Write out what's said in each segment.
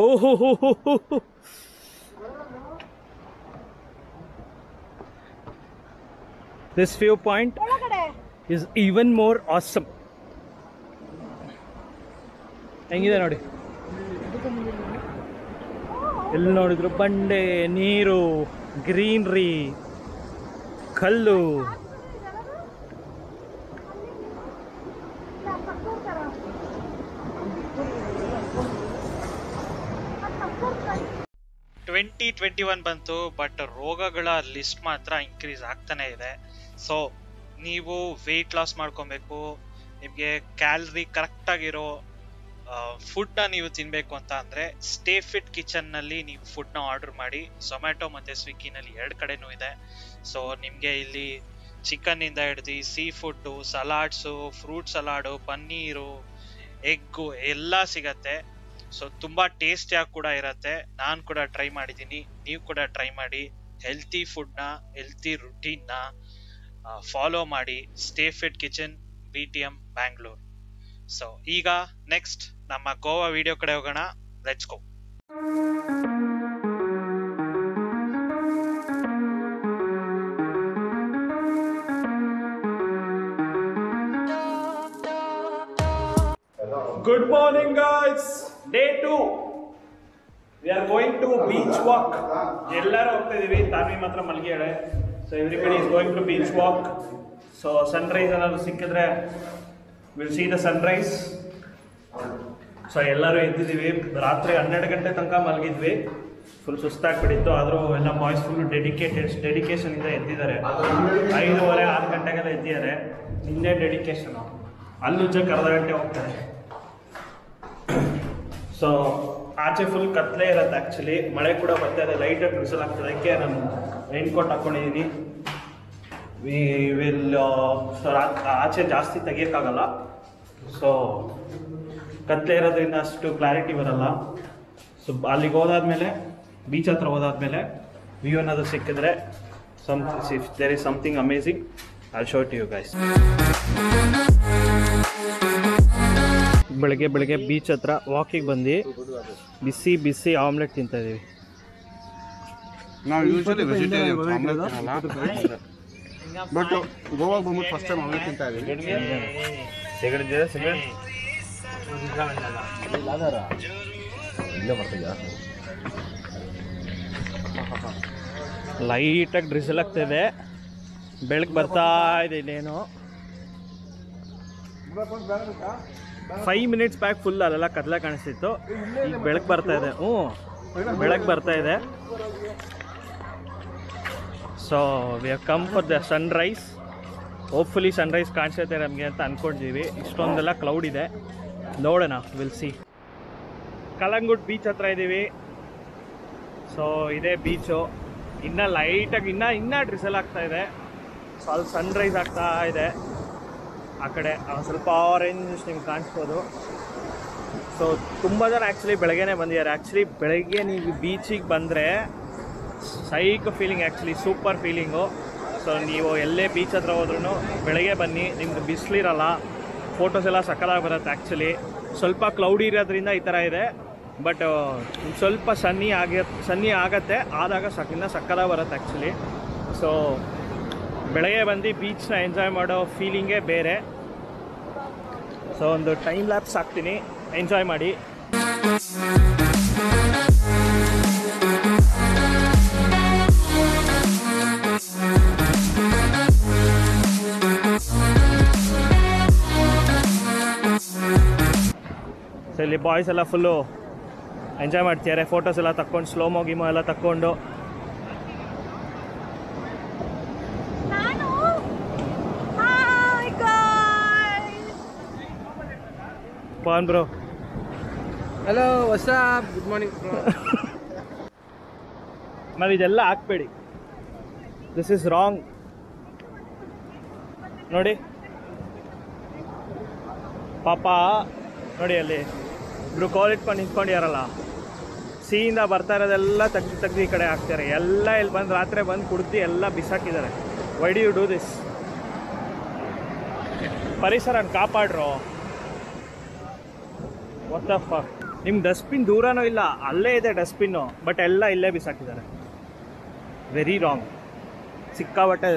Oh, this viewpoint is even more awesome. ಹೆಂಗಿದೆ ನೋಡಿ, ಎಲ್ಲಿ ನೋಡಿದ್ರು ಬಂಡೆ, ನೀರು, ಗ್ರೀನ್ರಿ, ಕಲ್ಲು. ಟ್ವೆಂಟಿ 21 ಬಂತು, ಬಟ್ ರೋಗಗಳ ಲಿಸ್ಟ್ ಮಾತ್ರ ಇನ್ಕ್ರೀಸ್ ಆಗ್ತಾನೆ ಇದೆ. ಸೊ ನೀವು ವೆಯ್ಟ್ ಲಾಸ್ ಮಾಡ್ಕೊಬೇಕು, ನಿಮಗೆ ಕ್ಯಾಲರಿ ಕರೆಕ್ಟಾಗಿರೋ ಫುಡ್ನ ನೀವು ತಿನ್ನಬೇಕು ಅಂತ ಅಂದರೆ ಸ್ಟೇ ಫಿಟ್ ಕಿಚನ್ನಲ್ಲಿ ನೀವು ಫುಡ್ನ ಆರ್ಡರ್ ಮಾಡಿ. ಝೊಮ್ಯಾಟೊ ಮತ್ತು ಸ್ವಿಗ್ಗಿನಲ್ಲಿ 2 ಕಡೆನೂ ಇದೆ. ಸೊ ನಿಮಗೆ ಇಲ್ಲಿ ಚಿಕನ್ನಿಂದ ಹಿಡ್ದು sea food, salads, fruit salad, paneer, egg ಎಲ್ಲ ಸಿಗತ್ತೆ. ಸೊ ತುಂಬ ಟೇಸ್ಟಿಯಾಗಿ ಕೂಡ ಇರತ್ತೆ. ನಾನು ಕೂಡ ಟ್ರೈ ಮಾಡಿದ್ದೀನಿ, ನೀವು ಕೂಡ ಟ್ರೈ ಮಾಡಿ. ಹೆಲ್ತಿ ಫುಡ್ನ, ಹೆಲ್ತಿ ರುಟೀನ್ನ ಫಾಲೋ ಮಾಡಿ. Stay fit kitchen, BTM Bangalore. So ಈಗ ನೆಕ್ಸ್ಟ್ ನಮ್ಮ ಗೋವಾ ವಿಡಿಯೋ ಕಡೆ ಹೋಗೋಣ. Let's go. Good morning guys, day 2. We are going to beach walk. ಎಲ್ಲರೂ ಹೋಗ್ತಾ ಇದೀವಿ, ತಾನ್ವಿ ಮಾತ್ರ ಮಲಗಿಯಾಳೆ. So everybody is going to beach walk. So sunrise ಏನಾದ್ರು ಸಿಕ್ಕಿದ್ರೆ we'll see the sunrise. So ಎಲ್ಲರೂ ಎದ್ದಿದ್ದೀವಿ. ರಾತ್ರಿ 12 ಗಂಟೆ ತನಕ ಮಲಗಿದ್ವಿ, ಫುಲ್ ಸುಸ್ತಾಗ್ಬಿಟ್ಟಿತ್ತು. ಆದರೂ ಎಲ್ಲ ಬಾಯ್ಸ್ ಫುಲ್ ಡೆಡಿಕೇಶನಿಂದ ಎದ್ದಿದ್ದಾರೆ. 5:30 6 ಗಂಟೆಗೆಲ್ಲ ಎದ್ದಿದ್ದಾರೆ. ನಿನ್ನೆ ಡೆಡಿಕೇಶನು. ಅಲ್ಲುಜ್ಜಕ್ಕೆ ಅರ್ಧ ಗಂಟೆ ಹೋಗ್ತಾರೆ. ಸೊ ಆಚೆ ಫುಲ್ ಕತ್ಲೆ ಇರುತ್ತೆ. ಆ್ಯಕ್ಚುಲಿ ಮಳೆ ಕೂಡ ಬರ್ತಾ ಇದೆ, ಲೈಟಾಗಿ ಡ್ರಿಸಲ್ ಆಗ್ತದೆ. ಅದಕ್ಕೆ ನಾನು ರೈನ್ ಕೋಟ್ ಹಾಕ್ಕೊಂಡಿದ್ದೀನಿ. ಸೊ ಆಚೆ ಜಾಸ್ತಿ ತೆಗಿಯೋಕ್ಕಾಗಲ್ಲ. ಸೊ ಕತ್ಲೆ ಇರೋದ್ರಿಂದ ಅಷ್ಟು ಕ್ಲಾರಿಟಿ ಬರಲ್ಲ. ಸೊ ಅಲ್ಲಿಗೆ ಹೋದಾದ್ಮೇಲೆ, ಬೀಚ್ ಹತ್ರ ಹೋದಾದ್ಮೇಲೆ ವ್ಯೂ ಏನಾದರೂ ಸಿಕ್ಕಿದ್ರೆ, if there is something amazing, I show it you guys. ಬೆಳಗ್ಗೆ ಬೀಚ್ ಹತ್ರ ವಾಕಿಗೆ ಬಂದು ಬಿಸಿ ಬಿಸಿ ಆಮ್ಲೆಟ್ ತಿಂತಾ ಇದೀವಿ. ನಾವು ಯೂಶಲಿ ವೆಜಿಟೇರಿಯನ್, ಆಮ್ಲೆಟ್ ತಿನ್ನಲ್ಲ. ಬಟ್ ಗೋವಾಗೆ ಬಂದ್ಬಿಟ್ಟು ಫಸ್ಟ್ ಟೈಮ್ ಆಮ್ಲೆಟ್ ತಿಂತಾ ಇದೀವಿ. ಲೈಟಾಗಿ ಡ್ರಿಸಲ್ ಆಗ್ತಾಯಿದೆ. ಬೆಳಗ್ಗೆ ಬರ್ತಾ ಇದೆ. ಇನ್ನೇನು 5 ಮಿನಿಟ್ಸ್ ಬ್ಯಾಕ್ ಫುಲ್ ಅಲ್ಲೆಲ್ಲ ಕತ್ಲೆ ಕಾಣಿಸ್ತಿತ್ತು. ಈಗ ಬೆಳಗ್ಗೆ ಬರ್ತಾ ಇದೆ. ಬೆಳಗ್ಗೆ ಬರ್ತಾ ಇದೆ. So we have come for the Sunrise. Hopefully Sunrise ಕಾಣಿಸುತ್ತೆ ನಮಗೆ ಅಂತ ಅಂದ್ಕೊಂಡಿದ್ದೀವಿ. ಇಷ್ಟೊಂದೆಲ್ಲ ಕ್ಲೌಡ್ ಇದೆ, ನೋಡೋಣ, ವಿಲ್ ಸಿ. ಕಲಂಗುಡ್ ಬೀಚ್ ಹತ್ರ ಇದ್ದೀವಿ. ಸೊ ಇದೇ ಬೀಚು. ಇನ್ನೂ ಲೈಟಾಗಿ ಇನ್ನೂ ಡ್ರಿಸಲ್ ಆಗ್ತಾ ಇದೆ. ಸ್ವಲ್ಪ ಸನ್ರೈಸ್ ಆಗ್ತಾ ಇದೆ. ಆ ಕಡೆ ಸ್ವಲ್ಪ ಆರೆಂಜ್ ನಿಮ್ಗೆ ಕಾಣಿಸ್ಬೋದು. ಸೊ ತುಂಬ ಜನ ಆ್ಯಕ್ಚುಲಿ ಬೆಳಗ್ಗೆನೇ ಬಂದಿದ್ದಾರೆ. ಆ್ಯಕ್ಚುಲಿ ಬೆಳಗ್ಗೆ ನೀವು ಬೀಚಿಗೆ ಬಂದರೆ psych feeling, actually super feeling. So ನೀವು ಎಲ್ಲೇ ಬೀಚ್ ಹತ್ರ ಹೋದ್ರೂ ಬೆಳಗ್ಗೆ ಬನ್ನಿ, ನಿಮ್ಗೆ ಬಿಸಿಲಿರಲ್ಲ, ಫೋಟೋಸ್ ಎಲ್ಲ ಸಕ್ಕತ್ತಾಗಿ ಬರುತ್ತೆ. ಆ್ಯಕ್ಚುಲಿ ಸ್ವಲ್ಪ ಕ್ಲೌಡಿ ಇರೋದ್ರಿಂದ ಈ ಥರ ಇದೆ. ಬಟ್ ಸ್ವಲ್ಪ ಸನ್ನಿ ಆಗತ್ತೆ, ಆದಾಗ ಸಕ್ಕತ್ತಾಗಿ ಬರುತ್ತೆ ಆ್ಯಕ್ಚುಲಿ. ಸೊ ಬೆಳಗ್ಗೆ ಬಂದು ಬೀಚ್ನ ಎಂಜಾಯ್ ಮಾಡೋ ಫೀಲಿಂಗೇ ಬೇರೆ. ಸೊ ಒಂದು ಟೈಮ್ ಲ್ಯಾಪ್ಸ್ ಹಾಕ್ತೀನಿ, ಎಂಜಾಯ್ ಮಾಡಿ. ಸೊ ಇಲ್ಲಿ ಬಾಯ್ಸ್ ಎಲ್ಲ ಫುಲ್ಲು ಎಂಜಾಯ್ ಮಾಡ್ತಿದ್ದಾರೆ. ಫೋಟೋಸ್ ಎಲ್ಲ ತಕ್ಕೊಂಡು, ಸ್ಲೋಮೋ ಗಿಮೋ ಎಲ್ಲ ತಕ್ಕೊಂಡು. Pawan bro. Hello, what's up? Good morning bro. ನಾವು ಇದೆಲ್ಲ ಹಾಕ್ಬೇಡಿ, ದಿಸ್ ಇಸ್ ರಾಂಗ್. ನೋಡಿ ಪಾಪ, ನೋಡಿ ಅಲ್ಲಿ ಇಬ್ರು ಕಾಲ್ ಇಟ್ಕೊಂಡು ನಿಂತ್ಕೊಂಡಿಯಾರಲ್ಲ, ಸಿಯಿಂದ ಬರ್ತಾ ಇರೋದೆಲ್ಲ ತೆಗ್ದು ಈ ಕಡೆ ಹಾಕ್ತಾರೆ. ಎಲ್ಲ ಇಲ್ಲಿ ಬಂದು ರಾತ್ರಿ ಬಂದು ಕುಡ್ದು ಎಲ್ಲ ಬಿಸಾಕಿದ್ದಾರೆ. Why do you do this? ಪರಿಸರನ ಕಾಪಾಡ್ರೋ. What the fuck. ನಿಮ್ಗೆ ಡಸ್ಟ್ಬಿನ್ ದೂರನೂ ಇಲ್ಲ, ಅಲ್ಲೇ ಇದೆ ಡಸ್ಟ್ಬಿನ್ನು, ಬಟ್ ಎಲ್ಲ ಇಲ್ಲೇ ಬಿಸಾಕಿದ್ದಾರೆ. ವೆರಿ ರಾಂಗ್, ಸಿಕ್ಕಾಬಟ್ಟೆ.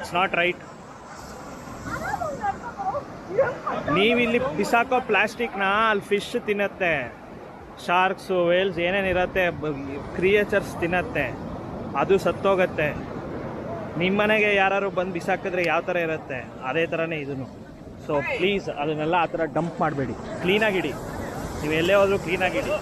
It's not right. ನೀವಿಲ್ಲಿ ಬಿಸಾಕೋ ಪ್ಲಾಸ್ಟಿಕ್ನ ಅಲ್ಲಿ ಫಿಶ್ ತಿನ್ನತ್ತೆ, ಶಾರ್ಕ್ಸು, ವೇಲ್ಸ್ ಏನೇನಿರತ್ತೆ, ಕ್ರಿಯೇಚರ್ಸ್ ತಿನ್ನತ್ತೆ, ಅದು ಸತ್ತೋಗತ್ತೆ. ನಿಮ್ಮ ಮನೆಗೆ ಯಾರು ಬಂದು ಬಿಸಾಕಿದ್ರೆ ಯಾವ ಥರ ಇರುತ್ತೆ, ಅದೇ ಥರನೇ ಇದನ್ನು. ಸೊ ಪ್ಲೀಸ್ ಅದನ್ನೆಲ್ಲ ಆ ಥರ ಡಂಪ್ ಮಾಡಬೇಡಿ, ಕ್ಲೀನಾಗಿಡಿ. ನೀವು ಎಲ್ಲೇ ಹೋದರೂ ಕ್ಲೀನಾಗಿಡಿ.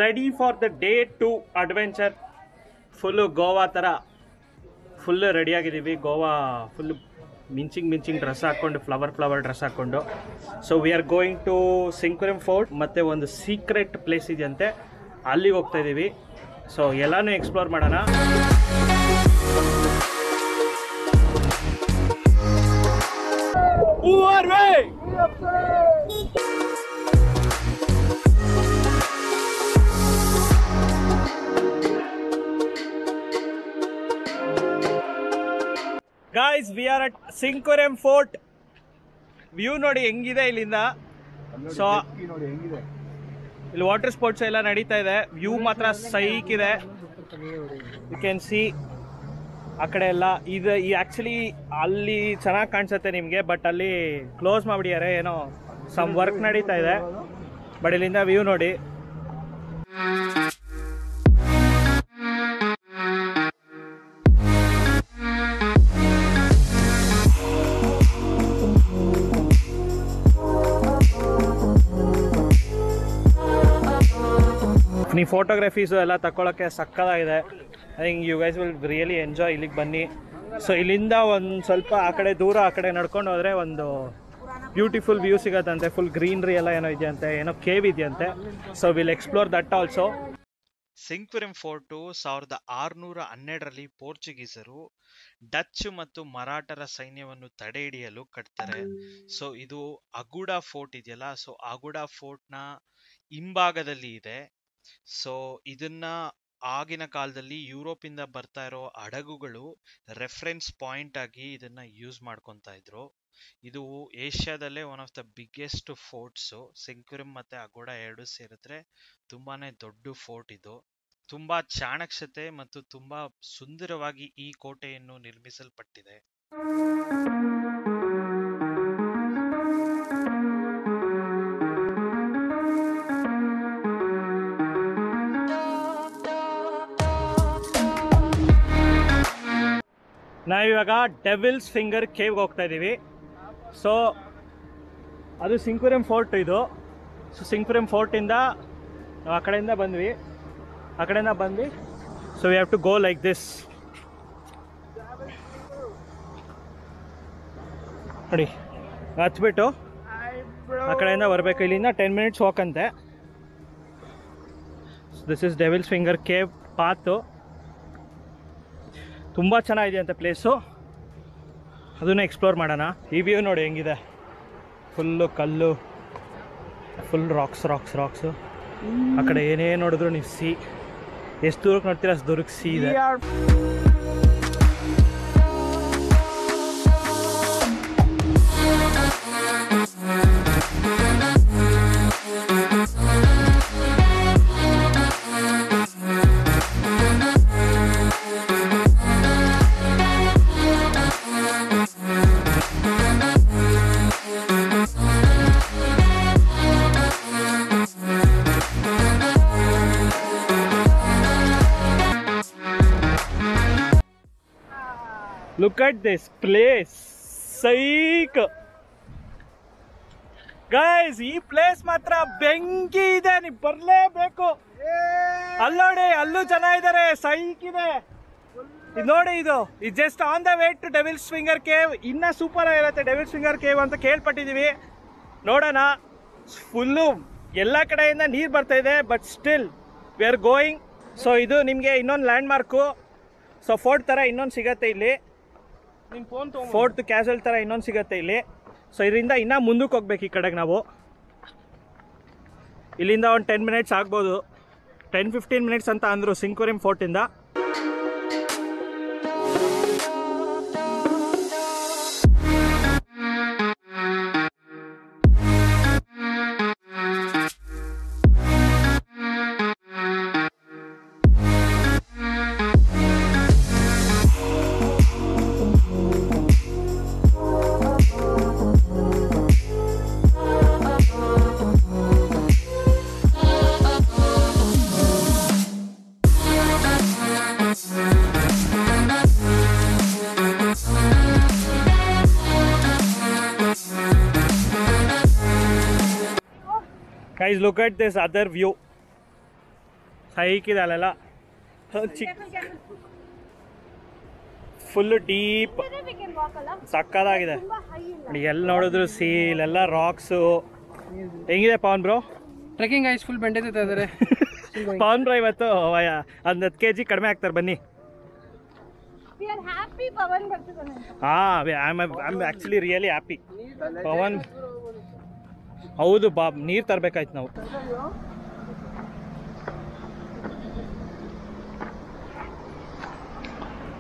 Ready for the day 2 adventure. Full Goa ಥರ ಫುಲ್ಲು ರೆಡಿಯಾಗಿದ್ದೀವಿ. ಗೋವಾ ಫುಲ್ಲು ಮಿಂಚಿಂಗ್ ಡ್ರೆಸ್ ಹಾಕ್ಕೊಂಡು, ಫ್ಲವರ್ ಡ್ರೆಸ್ ಹಾಕ್ಕೊಂಡು. So we are going to Sinquerim fort, ಮತ್ತು ಒಂದು ಸೀಕ್ರೆಟ್ ಪ್ಲೇಸ್ ಇದೆಯಂತೆ, ಅಲ್ಲಿಗೆ ಹೋಗ್ತಾ ಇದ್ದೀವಿ. ಸೊ ಎಲ್ಲನೂ ಎಕ್ಸ್ಪ್ಲೋರ್ ಮಾಡೋಣ. Guys, we are at Sinquerim fort. View ನೋಡಿ ಹೆಂಗಿದೆ ಇಲ್ಲಿಂದ. ಸೊ ಇಲ್ಲಿ ವಾಟರ್ ಸ್ಪೋರ್ಟ್ಸ್ ಎಲ್ಲ ನಡೀತಾ ಇದೆ. ವ್ಯೂ ಮಾತ್ರ ಸೈಕ್ ಇದೆ. ಯು ಕ್ಯಾನ್ ಸಿ ಆ ಕಡೆ ಎಲ್ಲ. ಇದು ಈ ಆ್ಯಕ್ಚುಲಿ ಅಲ್ಲಿ ಚೆನ್ನಾಗಿ ಕಾಣಿಸುತ್ತೆ ನಿಮಗೆ, ಬಟ್ ಅಲ್ಲಿ ಕ್ಲೋಸ್ ಮಾಡಿಬಿಟ್ಟಿದ್ದಾರೆ, ಏನೋ ಸಮ್ ವರ್ಕ್ ನಡೀತಾ ಇದೆ. ಬಟ್ ಇಲ್ಲಿಂದ ವ್ಯೂ ನೋಡಿ. ನೀವು ಫೋಟೋಗ್ರಫೀಸು ಎಲ್ಲ ತಗೊಳ್ಳೋಕ್ಕೆ ಸಕ್ಕತ್ತಾಗಿದೆ. I think you guys will really enjoy. ಇಲ್ಲಿಗೆ ಬನ್ನಿ. ಸೊ ಇಲ್ಲಿಂದ ಒಂದು ಸ್ವಲ್ಪ ಆ ಕಡೆ ದೂರ ಆ ಕಡೆ ನಡ್ಕೊಂಡು ಹೋದರೆ ಒಂದು ಬ್ಯೂಟಿಫುಲ್ ವ್ಯೂ ಸಿಗತ್ತಂತೆ. ಫುಲ್ ಗ್ರೀನ್ರಿ ಎಲ್ಲ ಏನೋ ಇದೆಯಂತೆ, ಏನೋ ಕೇವ್ ಇದೆಯಂತೆ. So will explore that also. Sinquerim fort 1612ರಲ್ಲಿ ಪೋರ್ಚುಗೀಸರು ಡಚ್ ಮತ್ತು ಮರಾಠರ ಸೈನ್ಯವನ್ನು ತಡೆ ಹಿಡಿಯಲು ಕಟ್ತಾರೆ. ಸೊ ಇದು ಅಗುಡಾ ಫೋರ್ಟ್ ಇದೆಯಲ್ಲ, ಸೊ ಅಗುಡಾ ಫೋರ್ಟ್ನ ಹಿಂಭಾಗದಲ್ಲಿ ಇದೆ. ಸೊ ಇದನ್ನ ಆಗಿನ ಕಾಲದಲ್ಲಿ ಯುರೋಪಿಂದ ಬರ್ತಾ ಇರೋ ಹಡಗುಗಳು ರೆಫರೆನ್ಸ್ ಪಾಯಿಂಟ್ ಆಗಿ ಇದನ್ನ ಯೂಸ್ ಮಾಡ್ಕೊತಾ ಇದ್ರು. ಇದು ಏಷ್ಯಾದಲ್ಲೇ one of the biggest forts. Sinquerim ಮತ್ತೆ ಅಗೋಡಾ ಎರಡು ಸೇರಿದ್ರೆ ತುಂಬಾನೇ ದೊಡ್ಡ ಫೋರ್ಟ್ ಇದು. ತುಂಬಾ ಚಾಣಾಕ್ಷತೆ ಮತ್ತು ತುಂಬಾ ಸುಂದರವಾಗಿ ಈ ಕೋಟೆಯನ್ನು ನಿರ್ಮಿಸಲ್ಪಟ್ಟಿದೆ. ನಾವಿವಾಗ ಡೆವಿಲ್ಸ್ ಫಿಂಗರ್ ಕೇವ್ಗೆ ಹೋಗ್ತಾ ಇದ್ದೀವಿ. ಸೊ ಅದು ಸಿಂಕ್ವೆರಮ್ ಫೋರ್ಟ್ ಇದು. ಸೊ ಸಿಂಕ್ವೆರಮ್ ಫೋರ್ಟಿಂದ ನಾವು ಆ ಕಡೆಯಿಂದ ಬಂದ್ವಿ. So we have to go like this. ನೋಡಿ, ಹಚ್ಬಿಟ್ಟು ಆ ಕಡೆಯಿಂದ ಬರಬೇಕು. ಇಲ್ಲಿಂದ 10 minutes ವಾಕ್ ಅಂತೆ. This is devil's finger cave ಪಾತು. ತುಂಬ ಚೆನ್ನಾಗಿದೆ ಅಂತ ಪ್ಲೇಸು, ಅದನ್ನು ಎಕ್ಸ್ಪ್ಲೋರ್ ಮಾಡೋಣ. ಈ ವ್ಯೂ ನೋಡಿ ಹೆಂಗಿದೆ, ಫುಲ್ಲು ಕಲ್ಲು, ಫುಲ್ ರಾಕ್ಸು. ಆ ಕಡೆ ಏನೇ ನೋಡಿದ್ರು ನೀವು ಸಿ, ಎಷ್ಟು ದೂರಕ್ಕೆ ನೋಡ್ತೀರ ಅಷ್ಟು ದೂರಕ್ಕೆ ಸಿ ಇದೆ. Look at this place. Psych guys, ಈ ಪ್ಲೇಸ್ ಮಾತ್ರ ಬೆಂಕಿ ಇದೆ, ನೀವು ಬರಲೇಬೇಕು. ಅಲ್ಲೋಡಿ, ಅಲ್ಲೂ ಜನ ಇದ್ದಾರೆ, ಸೈಕ್ ಇದೆ. ಇದು ನೋಡಿ, ಇದು just on the way to devil's finger cave. ಇನ್ನೂ ಸೂಪರ್ ಆಗಿರುತ್ತೆ ಡೆವಿಲ್ಸ್ ಫಿಂಗರ್ ಕೇವ್ ಅಂತ ಕೇಳ್ಪಟ್ಟಿದ್ದೀವಿ. ನೋಡೋಣ. ಫುಲ್ಲು ಎಲ್ಲ ಕಡೆಯಿಂದ ನೀರು ಬರ್ತಾ ಇದೆ, but still we are going. So ಇದು ನಿಮಗೆ ಇನ್ನೊಂದು ಲ್ಯಾಂಡ್ ಮಾರ್ಕು. ಸೊ ಫೋರ್ಟ್ ಥರ ಇನ್ನೊಂದು ಸಿಗತ್ತೆ ಇಲ್ಲಿ, ಫೋರ್ಟ್ ಕ್ಯಾಸಲ್ ಥರ ಇನ್ನೊಂದು ಸಿಗತ್ತೆ ಇಲ್ಲಿ. ಸೊ ಇದರಿಂದ ಇನ್ನೂ ಮುಂದಕ್ಕೆ ಹೋಗ್ಬೇಕು ಈ ಕಡೆಗೆ ನಾವು. ಇಲ್ಲಿಂದ ಒಂದು 10 ಮಿನಿಟ್ಸ್ ಆಗ್ಬೋದು, 10-15 ಮಿನಿಟ್ಸ್ ಅಂತ ಅಂದರು ಸಿಂಕ್ವರಿಮ್ ಫೋರ್ಟಿಂದ. Guys, look at this other view. ಹೈಕಿದೆ ಅಲ್ಲೆಲ್ಲ ಫುಲ್ ಡೀಪ್, ಸಕ್ಕದಾಗಿದೆ. ಎಲ್ಲಿ ನೋಡಿದ್ರು ಸೀಲ್ ಎಲ್ಲ ರಾಕ್ಸು. ಹೆಂಗಿದೆ ಪವನ್ ಬ್ರೋ? ಟ್ರೆಕ್ಕಿಂಗ್ ಐಸ್ ಫುಲ್ ಬೆಂಡೈತೆ ಇದ್ದಾರೆ. ಪವನ್ ಬ್ರೋ ಇವತ್ತು 10 kg ಕಡಿಮೆ ಆಗ್ತಾರೆ ಬನ್ನಿ. I am actually really happy. Pavan ಹೌದು ಬಾಬ್, ನೀರು ತರಬೇಕಾಯ್ತು ನಾವು.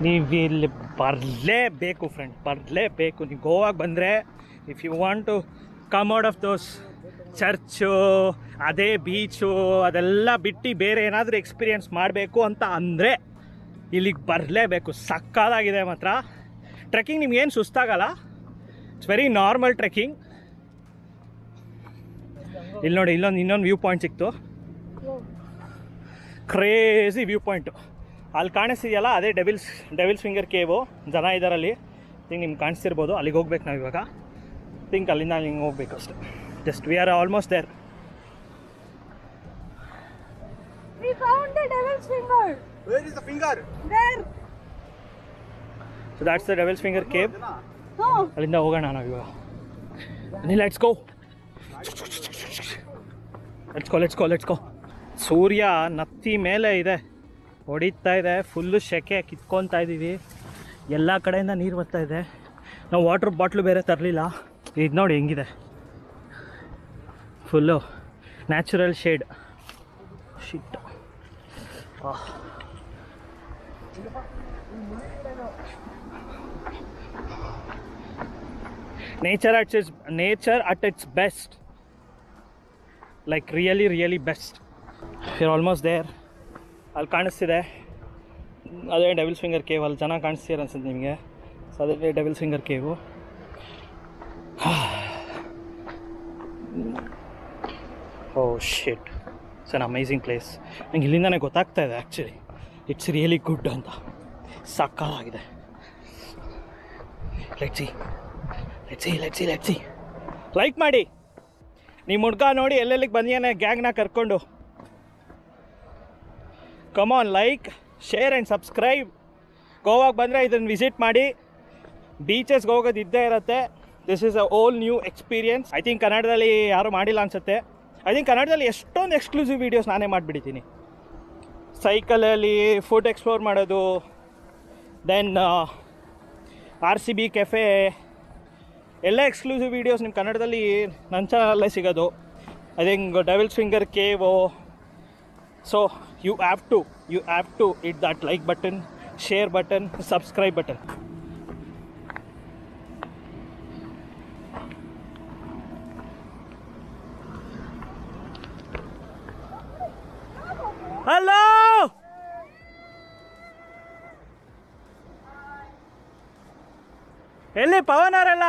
ನೀವು ಇಲ್ಲಿ ಬರಲೇಬೇಕು ಫ್ರೆಂಡ್, ಬರಲೇಬೇಕು. ನೀವು ಗೋವಾಗೆ ಬಂದರೆ if you want to come out of those church, ಅದೇ ಬೀಚು ಅದೆಲ್ಲ ಬಿಟ್ಟು ಬೇರೆ ಏನಾದರೂ ಎಕ್ಸ್ಪೀರಿಯೆನ್ಸ್ ಮಾಡಬೇಕು ಅಂತ ಅಂದರೆ ಇಲ್ಲಿಗೆ ಬರಲೇಬೇಕು. ಸಕ್ಕದಾಗಿದೆ ಮಾತ್ರ. ಟ್ರೆಕ್ಕಿಂಗ್ ನಿಮ್ಗೇನು ಸುಸ್ತಾಗಲ್ಲ, ಇಟ್ಸ್ ವೆರಿ ನಾರ್ಮಲ್ ಟ್ರೆಕ್ಕಿಂಗ್. ಇಲ್ಲಿ ನೋಡಿ, ಇನ್ನೊಂದು ವ್ಯೂ ಪಾಯಿಂಟ್ ಸಿಕ್ತು, ಕ್ರೇಜಿ ವ್ಯೂ ಪಾಯಿಂಟು. ಅಲ್ಲಿ ಕಾಣಿಸ್ತಿದೆಯಲ್ಲ ಅದೇ ಡೆವಿಲ್ಸ್ ಫಿಂಗರ್ ಕೇವು. ಜನ ಇದ್ದಾರಲ್ಲಿ, ಥಿಂಕ್ ನಿಮ್ಗೆ ಕಾಣಿಸ್ತಿರ್ಬೋದು. ಅಲ್ಲಿಗೆ ಹೋಗ್ಬೇಕು ನಾವು ಇವಾಗ. ಥಿಂಕ್ ಅಲ್ಲಿಂದ ಹಿಂಗೆ ಹೋಗ್ಬೇಕು ಅಷ್ಟೇ. Just we are almost there. We found the devil's finger. Where is the finger? There. So that's the devil's finger cave. No. ಅಲ್ಲಿಂದ ಹೋಗೋಣ ನಾವು ಇವಾಗ. Let's go. Let's go. ಸೂರ್ಯ ನತ್ತಿ ಮೇಲೆ ಇದೆ, ಹೊಡಿತಾ ಇದೆ. ಫುಲ್ಲು ಸೆಕೆ, ಕಿತ್ಕೊತಾ ಇದ್ದೀವಿ. ಎಲ್ಲ ಕಡೆಯಿಂದ ನೀರು ಬರ್ತಾ ಇದೆ. ನಾವು ವಾಟರ್ ಬಾಟ್ಲು ಬೇರೆ ತರಲಿಲ್ಲ. ಇದು ನೋಡಿ ಹೆಂಗಿದೆ, full natural shade. Shit. nature at its best, like really best. We're almost there. ಅಲ್ಲಿ ಕಾಣಿಸ್ತಿದೆ ಅದೇ ಡೆವಿಲ್ಸ್ ಫಿಂಗರ್ ಕೇವ್. ಅಲ್ಲಿ ಜನ ಕಾಣಿಸ್ತೀರ ಅನ್ಸುತ್ತೆ ನಿಮಗೆ. ಸೊ ಅದೇ devil's finger cave. Oh shit, it's an amazing place. ನಂಗೆ ಇಲ್ಲಿಂದನೇ ಗೊತ್ತಾಗ್ತಾ ಇದೆ ಆ್ಯಕ್ಚುಲಿ ಇಟ್ಸ್ ರಿಯಲಿ ಗುಡ್ ಅಂತ. ಸಕ್ಕತ್ತಾಗಿದೆ. Let's see. ಲೈಕ್ ಮಾಡಿ. ನಿಮ್ಮ ಹುಡ್ಗ ನೋಡಿ ಎಲ್ಲೆಲ್ಲಿಗೆ ಬಂದಿಯಾನೆ ಗ್ಯಾಂಗ್ನ ಕರ್ಕೊಂಡು. Come on, like, share and subscribe. ಗೋವಾಗೆ ಬಂದರೆ ಇದನ್ನು ವಿಸಿಟ್ ಮಾಡಿ. ಬೀಚಸ್ಗೆ ಹೋಗೋದು ಇದ್ದೇ ಇರುತ್ತೆ. This is a all new experience. I think ಕನ್ನಡದಲ್ಲಿ ಯಾರೂ ಮಾಡಿಲ್ಲ ಅನಿಸುತ್ತೆ. ಐ ಥಿಂಕ್ ಕನ್ನಡದಲ್ಲಿ ಎಷ್ಟೊಂದು ಎಕ್ಸ್ಕ್ಲೂಸಿವ್ ವೀಡಿಯೋಸ್ ನಾನೇ ಮಾಡಿಬಿಟ್ಟಿದ್ದೀನಿ. ಸೈಕಲಲ್ಲಿ ಫುಡ್ ಎಕ್ಸ್ಪ್ಲೋರ್ ಮಾಡೋದು, ದೆನ್ RCB ಕೆಫೆ, ಎಲ್ಲ ಎಕ್ಸ್ಕ್ಲೂಸಿವ್ ವೀಡಿಯೋಸ್ ನಿಮ್ಮ ಕನ್ನಡದಲ್ಲಿ ನನ್ನ ಚಾನಲ್ಲೇ ಸಿಗೋದು. I think devil's finger cave. So you have to it that like button, share button, subscribe button. Hello, ಎಲ್ಲಿ ಪವನ್ ಅವರೆಲ್ಲ?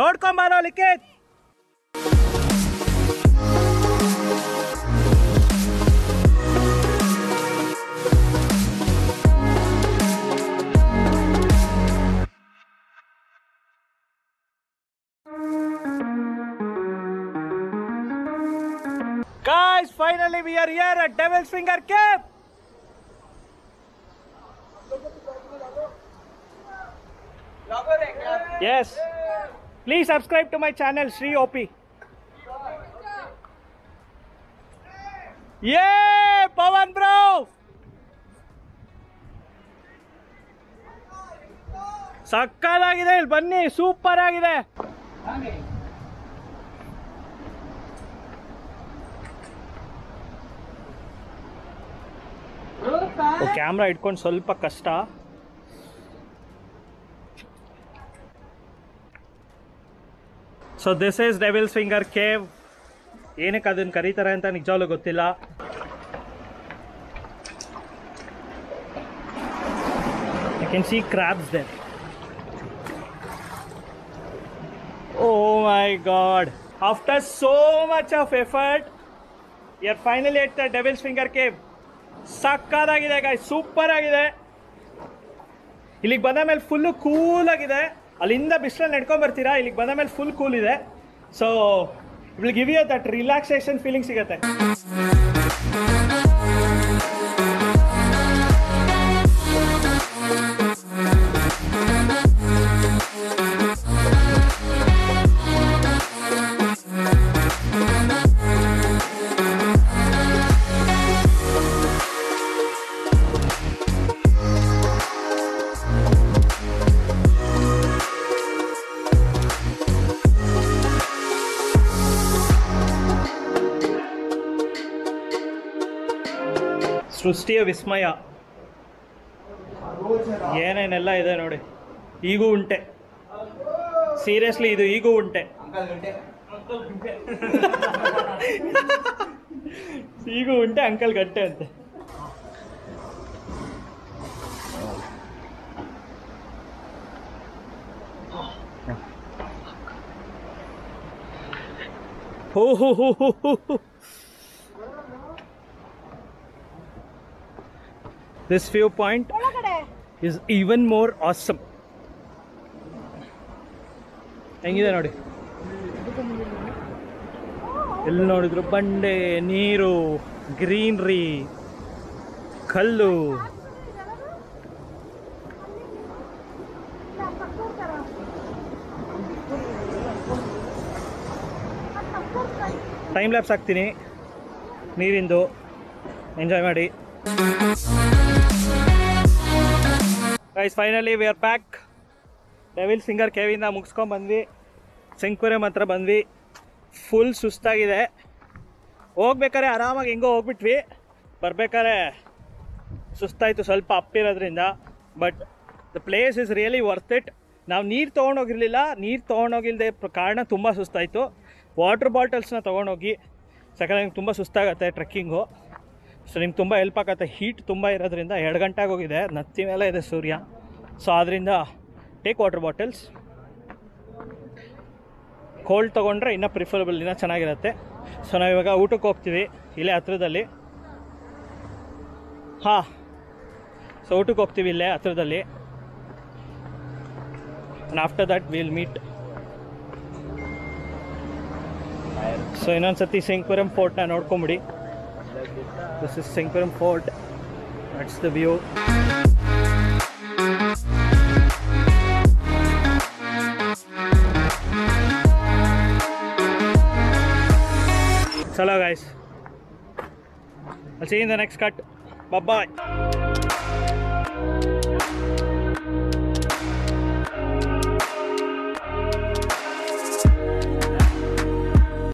ನೋಡ್ಕೊಂಬಾರೋ ಲಿಖಿತ್. Guys, finally we are here at Devil's Finger Cave. Yes. Please subscribe to my channel, Sri OP. ಯೇ Pavan bro, ಸಕ್ಕತ್ತಾಗಿದೆ. ಇಲ್ಲಿ ಬನ್ನಿ, super ಆಗಿದೆ. Camera ಇಟ್ಕೊಂಡು ಸ್ವಲ್ಪ ಕಷ್ಟ. So this is devil's finger cave. ಏನಕ್ಕೆ ಅದನ್ನು ಕರೀತಾರೆ ಅಂತ ನಿಜವಾಗ್ಲೂ ಗೊತ್ತಿಲ್ಲ. You can see crabs there. Oh my god, after so much of effort we are finally at the Devil's Finger Cave. ಸಕ್ಕತ್ತಾಗಿದೆ ಗಾಯ್ಸ್, ಸೂಪರ್ ಆಗಿದೆ. ಇಲ್ಲಿಗೆ ಬಂದ ಮೇಲೆ ಫುಲ್ಲು ಕೂಲ್ ಆಗಿದೆ. ಅಲ್ಲಿಂದ ಬಿಸಿಲಲ್ಲಿ ನಡ್ಕೊಂಡು ಬರ್ತೀರಾ, ಇಲ್ಲಿಗೆ ಬಂದ ಮೇಲೆ ಫುಲ್ ಕೂಲ್ ಇದೆ. So will give you that relaxation feeling ಸಿಗುತ್ತೆ. ಸೃಷ್ಟಿಯ ವಿಸ್ಮಯ, ಏನೇನೆಲ್ಲ ಇದೆ ನೋಡಿ. ಈಗೂ ಉಂಟೆ, ಸೀರಿಯಸ್ಲಿ ಇದು ಈಗೂ ಉಂಟೆ. ಈಗೂ ಉಂಟೆ, ಅಂಕಲ್ ಗಂಟೆ ಅಂತೆ. ಹೋ ಹೋ ಹೋ ಹೋ ಹೋ. This viewpoint is even more awesome. ಹೆಂಗಿದೆ ನೋಡಿ, ಎಲ್ಲಿ ನೋಡಿದ್ರು ಬಂಡೆ, ನೀರು, ಗ್ರೀನ್ರಿ, ಕಲ್ಲು. ಟೈಮ್ ಲ್ಯಾಪ್ಸ್ ಹಾಕ್ತೀನಿ ನೀರಿಂದು, ಎಂಜಾಯ್ ಮಾಡಿ. Guys finally we are back. Devil's finger ಕೇವಿಂದ ಮುಗಿಸ್ಕೊಂಡು ಬಂದ್ವಿ, ಸೆಂಕ್ವೇರಿಯಂ ಹತ್ರ ಬಂದ್ವಿ. ಫುಲ್ ಸುಸ್ತಾಗಿದೆ. ಹೋಗ್ಬೇಕಾದ್ರೆ ಆರಾಮಾಗಿ ಹೆಂಗೋ ಹೋಗ್ಬಿಟ್ವಿ, ಬರ್ಬೇಕಾದ್ರೆ ಸುಸ್ತಾಯಿತು ಸ್ವಲ್ಪ ಅಪ್ಪಿರೋದ್ರಿಂದ. But the place is really worth it. ನಾವು ನೀರು ತೊಗೊಂಡೋಗಿರಲಿಲ್ಲ, ನೀರು ತೊಗೊಂಡೋಗಿಲ್ಲದೆ ಕಾರಣ ತುಂಬ ಸುಸ್ತಾಯಿತು. ವಾಟರ್ ಬಾಟಲ್ಸ್ನ ತೊಗೊಂಡೋಗಿ, ಸಕಲ ನಿಮ್ಗೆ ತುಂಬ ಸುಸ್ತಾಗತ್ತೆ ಟ್ರೆಕ್ಕಿಂಗು. ಸೊ ನಿಮ್ಗೆ ತುಂಬ ಹೆಲ್ಪ್ ಆಗುತ್ತೆ. ಹೀಟ್ ತುಂಬ ಇರೋದ್ರಿಂದ 2 ಗಂಟೆಗೆ ಹೋಗಿದೆ, ನತ್ತಿ ಮೇಲೆ ಇದೆ ಸೂರ್ಯ. ಸೊ ಆದ್ದರಿಂದ ಟೇಕ್ ವಾಟರ್ ಬಾಟಲ್ಸ್. ಕೋಲ್ಡ್ ತೊಗೊಂಡ್ರೆ ಇನ್ನೂ ಪ್ರಿಫರಬಲ್, ಇನ್ನೂ ಚೆನ್ನಾಗಿರುತ್ತೆ. ಸೊ ನಾವಿವಾಗ ಊಟಕ್ಕೆ ಹೋಗ್ತೀವಿ ಇಲ್ಲೇ ಹತ್ರದಲ್ಲಿ. ಹಾಂ, ಸೊ ಊಟಕ್ಕೆ ಹೋಗ್ತೀವಿ ಇಲ್ಲೇ ಹತ್ರದಲ್ಲಿ. And after that will meet. So ಇನ್ನೊಂದು ಸತಿ ಸೆಂಕ್ವೇರಿಯಂ ಫೋರ್ಟ್ನ ನೋಡ್ಕೊಂಬಿಡಿ. This is Sengkuram Fort. That's the view. Hello guys. I'll see you in the next cut. Bye bye.